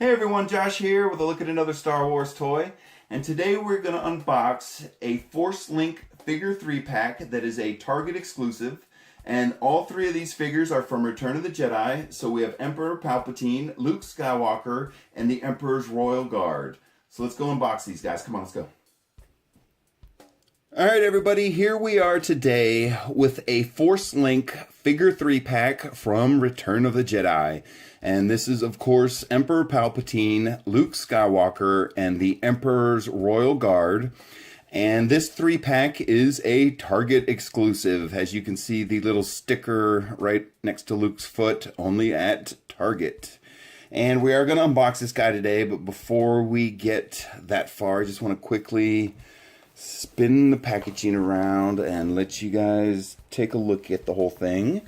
Hey everyone, Josh here with a look at another Star Wars toy. And today we're going to unbox a Force Link Figure 3 pack that is a Target exclusive. And all three of these figures are from Return of the Jedi. So we have Emperor Palpatine, Luke Skywalker, and the Emperor's Royal Guard. So let's go unbox these guys. Come on, let's go. Alright everybody, here we are today with a Force Link Figure 3 pack from Return of the Jedi. And this is, of course, Emperor Palpatine, Luke Skywalker, and the Emperor's Royal Guard. And this 3-pack is a Target exclusive. As you can see, the little sticker right next to Luke's foot, only at Target. And we are going to unbox this guy today, but before we get that far, I just want to quickly spin the packaging around and let you guys take a look at the whole thing.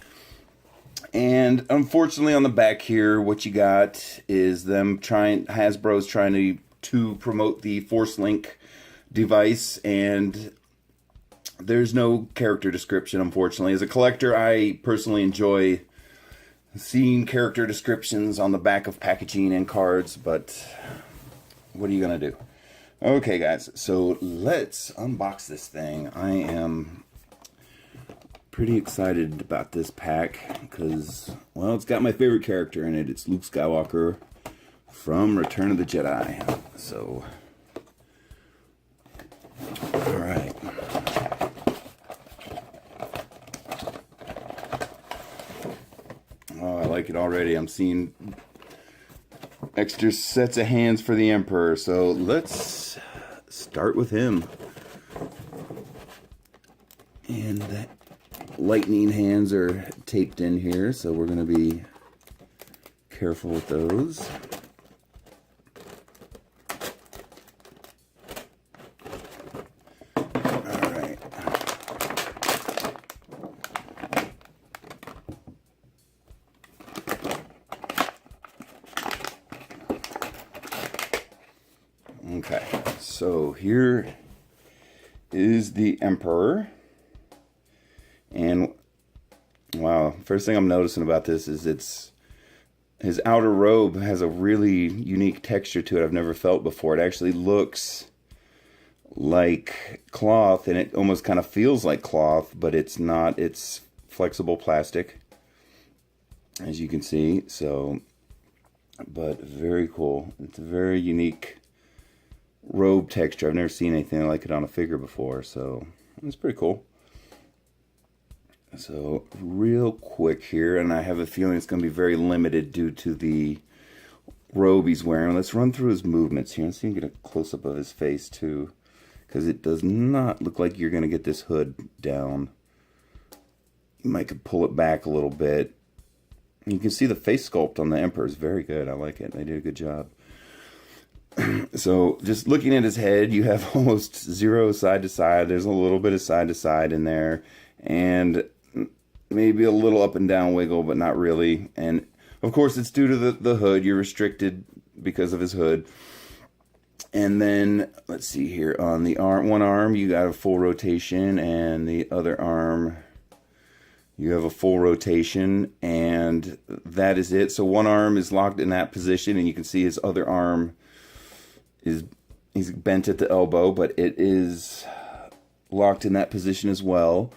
And unfortunately on the back here, what you got is Hasbro's trying to promote the Force Link device, and there's no character description, unfortunately. As a collector, I personally enjoy seeing character descriptions on the back of packaging and cards, but what are you gonna do? Okay guys, so let's unbox this thing. I am pretty excited about this pack because, well, it's got my favorite character in it. It's Luke Skywalker from Return of the Jedi. So, alright. Oh, I like it already. I'm seeing extra sets of hands for the Emperor. So let's start with him. And that lightning hands are taped in here, so we're going to be careful with those. Alright. Okay, so here is the Emperor. And wow, first thing I'm noticing about this is his outer robe has a really unique texture to it I've never felt before. It actually looks like cloth, and it almost kind of feels like cloth, but it's not. It's flexible plastic, as you can see. So, but very cool. It's a very unique robe texture. I've never seen anything like it on a figure before, so it's pretty cool. So real quick here, and I have a feeling it's going to be very limited due to the robe he's wearing. Let's run through his movements here and see if we can get a close-up of his face too, because it does not look like you're going to get this hood down. You might could pull it back a little bit. You can see the face sculpt on the Emperor is very good. I like it. They did a good job. So just looking at his head, you have almost zero side to side. There's a little bit of side to side in there, and maybe a little up and down wiggle, but not really. And of course it's due to the hood. You're restricted because of his hood. And then let's see here, on the arm, one arm you got a full rotation, and the other arm you have a full rotation, and that is it. So one arm is locked in that position, and you can see his other arm he's bent at the elbow, but it is locked in that position as well.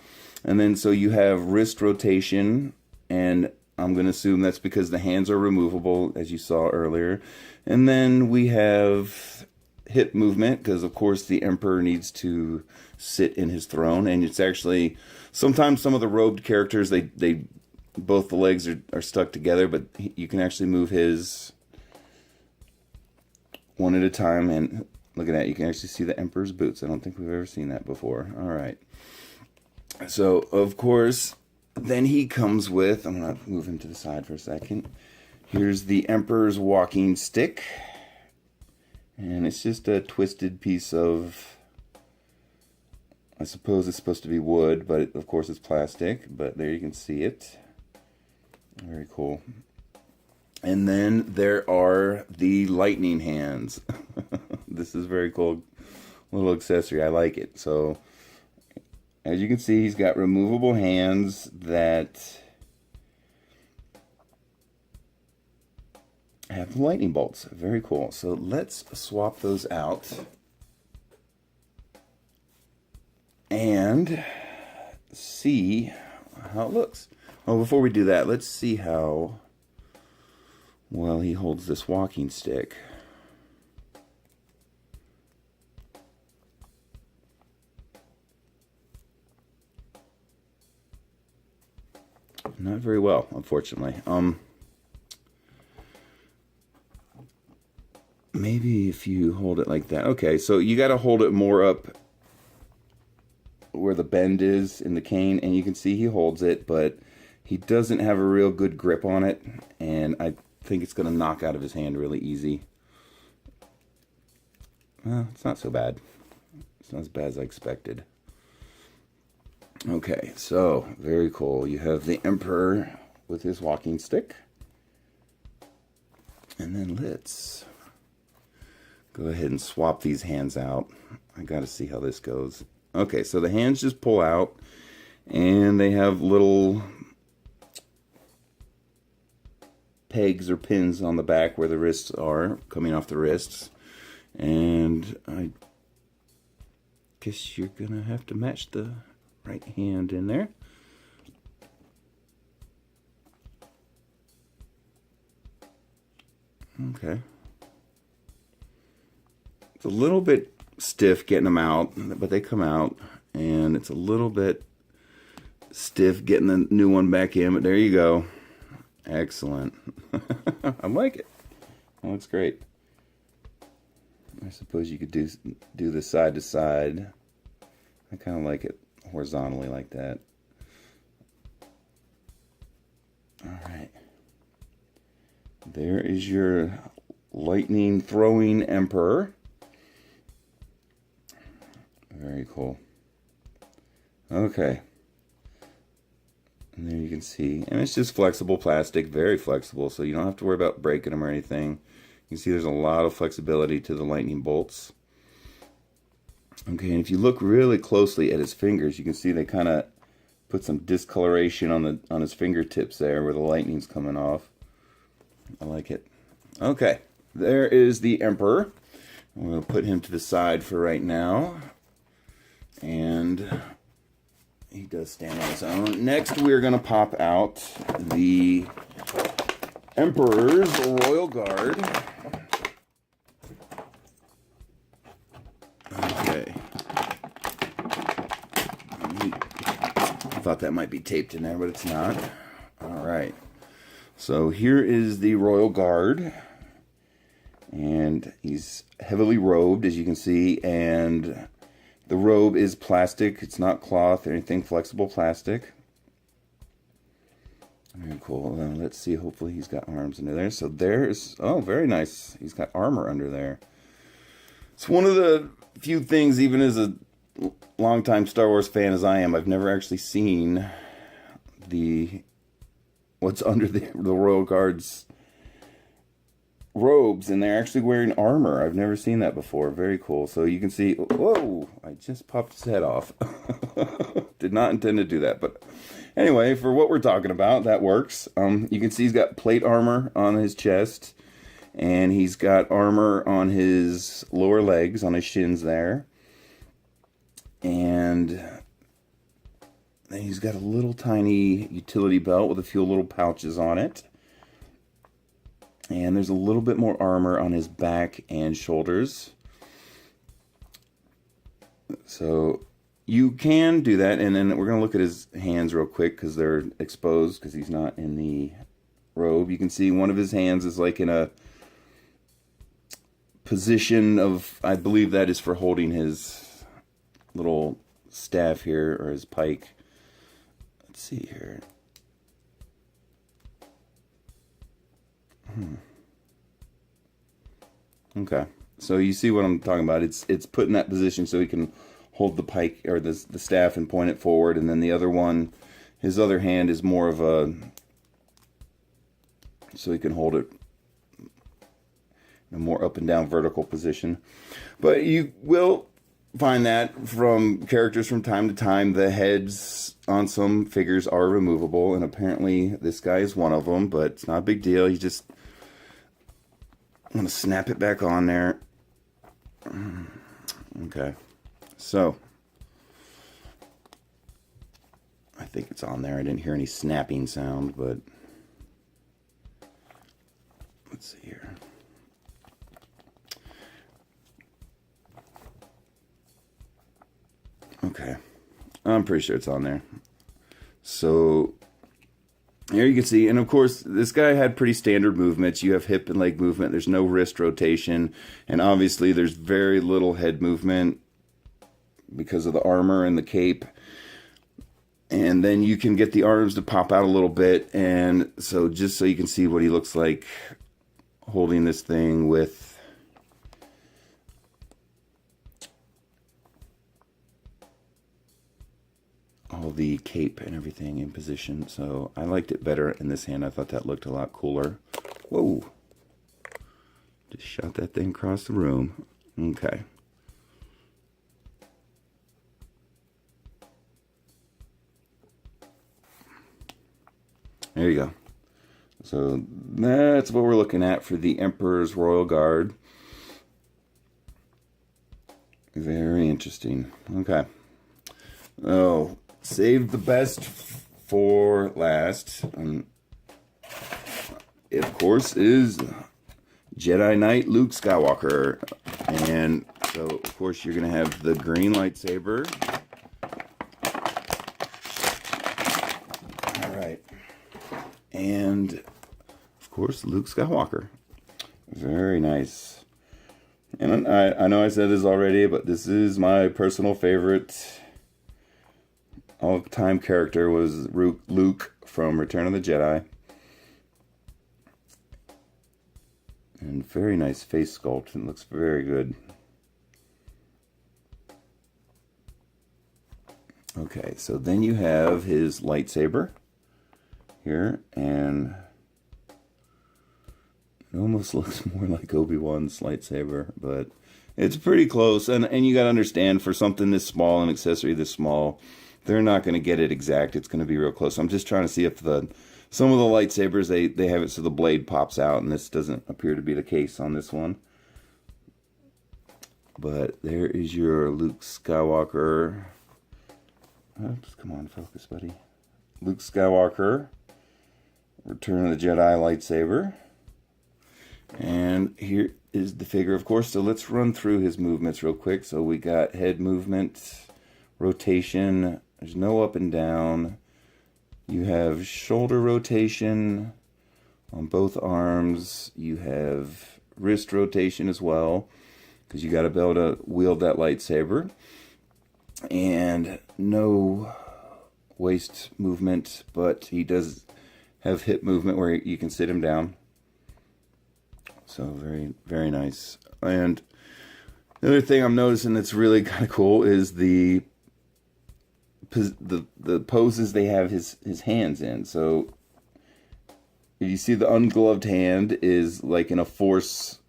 And then so you have wrist rotation, and I'm going to assume that's because the hands are removable, as you saw earlier. And then we have hip movement, because of course the Emperor needs to sit in his throne. And it's actually, sometimes some of the robed characters, they both the legs are stuck together, but you can actually move his one at a time. And look at that, you can actually see the Emperor's boots. I don't think we've ever seen that before. All right. So, of course, then he comes with, I'm going to move him to the side for a second. Here's the Emperor's walking stick. And it's just a twisted piece of, I suppose it's supposed to be wood, but of course it's plastic. But there you can see it. Very cool. And then there are the lightning hands. This is very cool. Little accessory. I like it. So, as you can see, he's got removable hands that have the lightning bolts. Very cool. So let's swap those out. And see how it looks. Well, before we do that, let's see how well he holds this walking stick. Not very well, unfortunately. Maybe if you hold it like that. Okay, so you got to hold it more up where the bend is in the cane, and you can see he holds it, but he doesn't have a real good grip on it, and I think it's going to knock out of his hand really easy. Well, it's not so bad. It's not as bad as I expected. Okay, so very cool. You have the Emperor with his walking stick. And then let's go ahead and swap these hands out. I got to see how this goes. Okay, so the hands just pull out, and they have little pegs or pins on the back where the wrists are, coming off the wrists. And I guess you're going to have to match the right hand in there. Okay. It's a little bit stiff getting them out, but they come out, and it's a little bit stiff getting the new one back in, but there you go. Excellent. I like it. That looks great. I suppose you could do this side to side. I kind of like it horizontally like that. All right. There is your lightning throwing Emperor. Very cool. Okay. And there you can see, and it's just flexible plastic, very flexible, so you don't have to worry about breaking them or anything. You can see there's a lot of flexibility to the lightning bolts. Okay, and if you look really closely at his fingers, you can see they kind of put some discoloration on his fingertips there where the lightning's coming off. I like it. Okay, there is the Emperor. We'll put him to the side for right now. And he does stand on his own. Next, we're going to pop out the Emperor's Royal Guard. Okay. I thought that might be taped in there, but it's not. All right. So here is the Royal Guard. And he's heavily robed, as you can see, and the robe is plastic. It's not cloth or anything, flexible plastic. Very cool. Let's see. Hopefully he's got arms under there. So there's, oh, very nice. He's got armor under there. It's one of the few things, even as a longtime Star Wars fan as I am, I've never actually seen what's under the Royal Guard's robes, and they're actually wearing armor. I've never seen that before. Very cool. So you can see, whoa, I just popped his head off. Did not intend to do that, but anyway, for what we're talking about, that works. You can see he's got plate armor on his chest, and he's got armor on his lower legs, on his shins there, and then he's got a little tiny utility belt with a few little pouches on it. And there's a little bit more armor on his back and shoulders. So you can do that. And then we're going to look at his hands real quick because they're exposed because he's not in the robe. You can see one of his hands is like in a position of, I believe that is for holding his little staff here, or his pike. Let's see here. Okay, so you see what I'm talking about. It's put in that position so he can hold the pike or the staff and point it forward, and then the other one, his other hand is more of a, so he can hold it in a more up and down vertical position. But you will find that from characters from time to time, the heads on some figures are removable, and apparently this guy is one of them, but it's not a big deal. He just I'm going to snap it back on there. Okay. So, I think it's on there. I didn't hear any snapping sound, but let's see here. Okay. I'm pretty sure it's on there. So, here you can see, and of course, this guy had pretty standard movements. You have hip and leg movement. There's no wrist rotation. And obviously, there's very little head movement because of the armor and the cape. And then you can get the arms to pop out a little bit. And so just so you can see what he looks like holding this thing with all the cape and everything in position. So I liked it better in this hand. I thought that looked a lot cooler. Whoa. Just shot that thing across the room. Okay. There you go. So that's what we're looking at for the Emperor's Royal Guard. Very interesting. Okay. Oh, saved the best for last. It, of course, is Jedi Knight Luke Skywalker. And so, of course, you're going to have the green lightsaber. All right. And, of course, Luke Skywalker. Very nice. And I know I said this already, but this is my personal favorite all-time character was Luke from Return of the Jedi. And very nice face sculpt, and looks very good. Okay, so then you have his lightsaber here, and it almost looks more like Obi-Wan's lightsaber, but it's pretty close. And you got to understand, for something this small, an accessory this small, they're not going to get it exact. It's going to be real close. I'm just trying to see if some of the lightsabers, they have it so the blade pops out, and this doesn't appear to be the case on this one. But there is your Luke Skywalker. Oops, come on, focus, buddy. Luke Skywalker, Return of the Jedi lightsaber. And here is the figure, of course. So let's run through his movements real quick. So we got head movement, rotation. There's no up and down. You have shoulder rotation on both arms. You have wrist rotation as well, because you got to be able to wield that lightsaber. And no waist movement, but he does have hip movement where you can sit him down. So very, very nice. And the other thing I'm noticing that's really kind of cool is the poses they have his hands in. So if you see, the ungloved hand is like in a force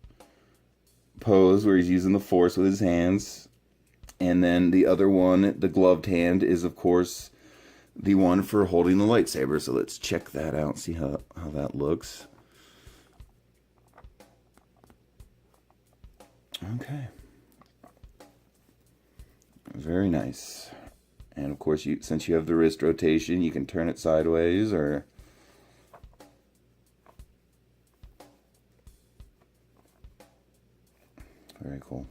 pose where he's using the force with his hands. And then the other one, the gloved hand, is of course the one for holding the lightsaber. So let's check that out and see how that looks. Okay. Very nice. And of course, since you have the wrist rotation, you can turn it sideways or... Very cool.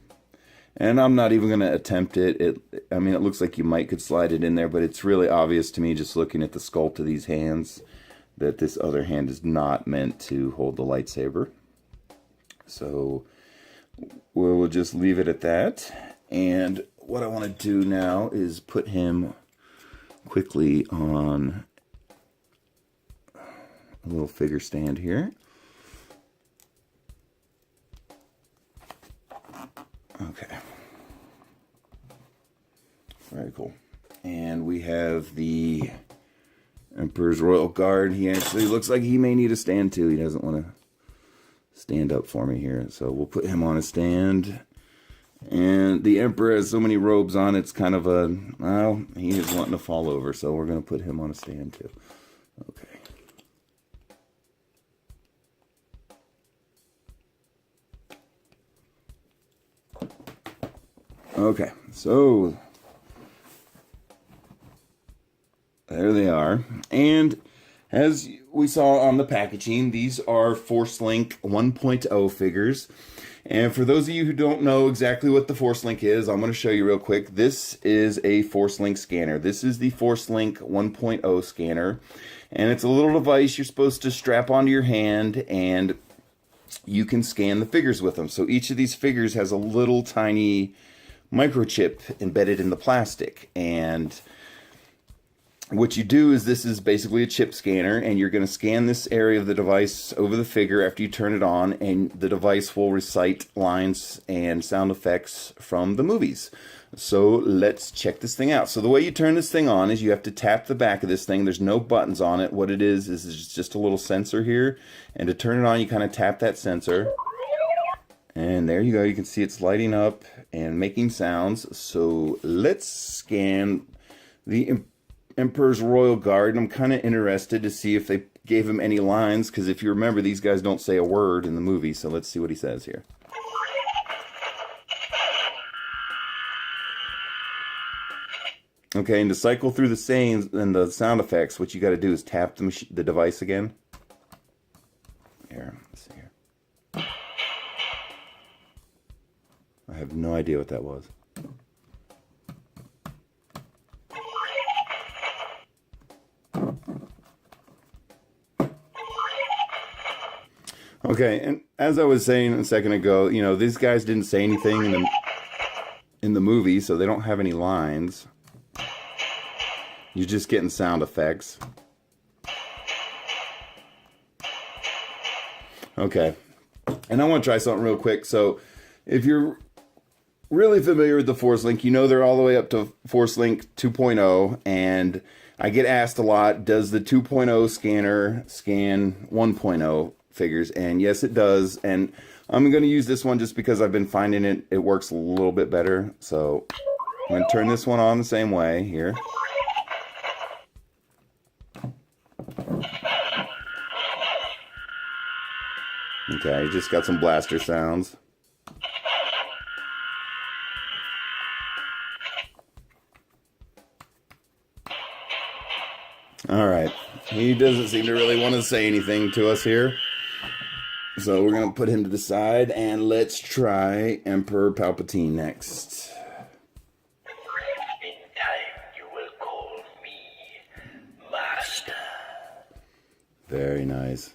And I'm not even going to attempt it. I mean, it looks like you could slide it in there, but it's really obvious to me, just looking at the sculpt of these hands, that this other hand is not meant to hold the lightsaber. So we'll just leave it at that. And what I want to do now is put him quickly on a little figure stand here. Okay. Very cool. And we have the Emperor's Royal Guard. He actually looks like he may need a stand too. He doesn't want to stand up for me here. So we'll put him on a stand. And the Emperor has so many robes on, it's kind of well, he is wanting to fall over. So we're going to put him on a stand too. Okay. Okay, so there they are. And as we saw on the packaging, these are Force Link 1.0 figures. And for those of you who don't know exactly what the Force Link is, I'm going to show you real quick. This is a Force Link scanner. This is the Force Link 1.0 scanner. And it's a little device you're supposed to strap onto your hand, and you can scan the figures with them. So each of these figures has a little tiny microchip embedded in the plastic. And what you do is, this is basically a chip scanner, and you're going to scan this area of the device over the figure after you turn it on, and the device will recite lines and sound effects from the movies. So let's check this thing out. So the way you turn this thing on is you have to tap the back of this thing. There's no buttons on it. What it is just a little sensor here, and to turn it on you kind of tap that sensor, and there you go. You can see it's lighting up and making sounds. So let's scan the Emperor's Royal Guard. I'm kind of interested to see if they gave him any lines, because if you remember, these guys don't say a word in the movie. So let's see what he says here. Okay, and to cycle through the sayings and the sound effects, what you got to do is tap the device again. Here, let's see here. I have no idea what that was. Okay, and as I was saying a second ago, you know, these guys didn't say anything in the movie, so they don't have any lines. You're just getting sound effects. Okay, and I want to try something real quick. So if you're really familiar with the Force Link, you know they're all the way up to Force Link 2.0, and I get asked a lot, does the 2.0 scanner scan 1.0 figures? And yes, it does. And I'm going to use this one just because I've been finding it works a little bit better. So I'm going to turn this one on the same way here. Okay, just got some blaster sounds. Alright, he doesn't seem to really want to say anything to us here. So we're going to put him to the side, and let's try Emperor Palpatine next. In time you will call me Master. Very nice.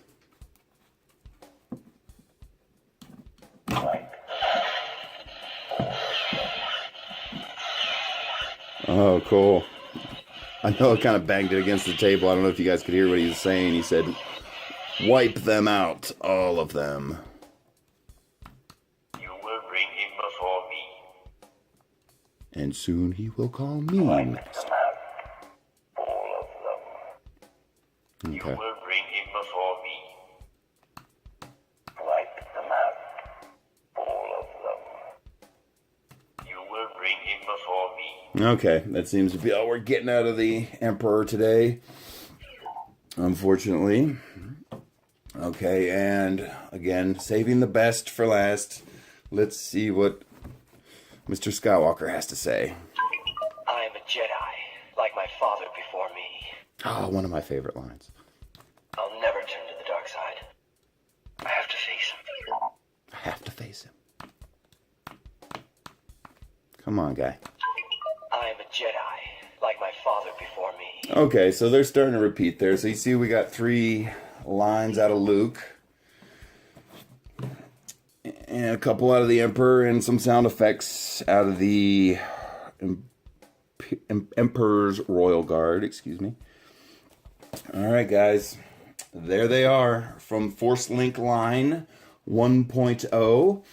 Oh, cool. I know I kind of banged it against the table. I don't know if you guys could hear what he was saying. He said, wipe them out, all of them. You will bring him before me. And soon he will call me Wipe master. them out, all of them. Okay. You will bring him before me. Wipe them out, all of them. You will bring him before me. Okay, that seems to be all we're getting out of the Emperor today, unfortunately. Okay, and again, saving the best for last. Let's see what Mr. Skywalker has to say. I am a Jedi, like my father before me. Oh, one of my favorite lines. I'll never turn to the dark side. I have to face him. I have to face him. Come on, guy. I am a Jedi, like my father before me. Okay, so they're starting to repeat there. So you see we got 3 lines out of Luke, and a couple out of the Emperor, and some sound effects out of the Emperor's Royal Guard, excuse me. Alright guys, there they are from Force Link line 1.0.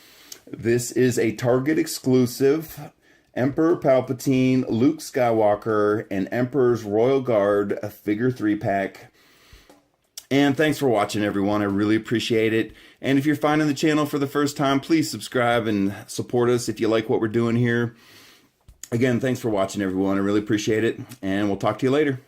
This is a Target exclusive Emperor Palpatine, Luke Skywalker, and Emperor's Royal Guard figure 3-pack. And thanks for watching, everyone. I really appreciate it. And if you're finding the channel for the first time, please subscribe and support us if you like what we're doing here. Again, thanks for watching, everyone. I really appreciate it. And we'll talk to you later.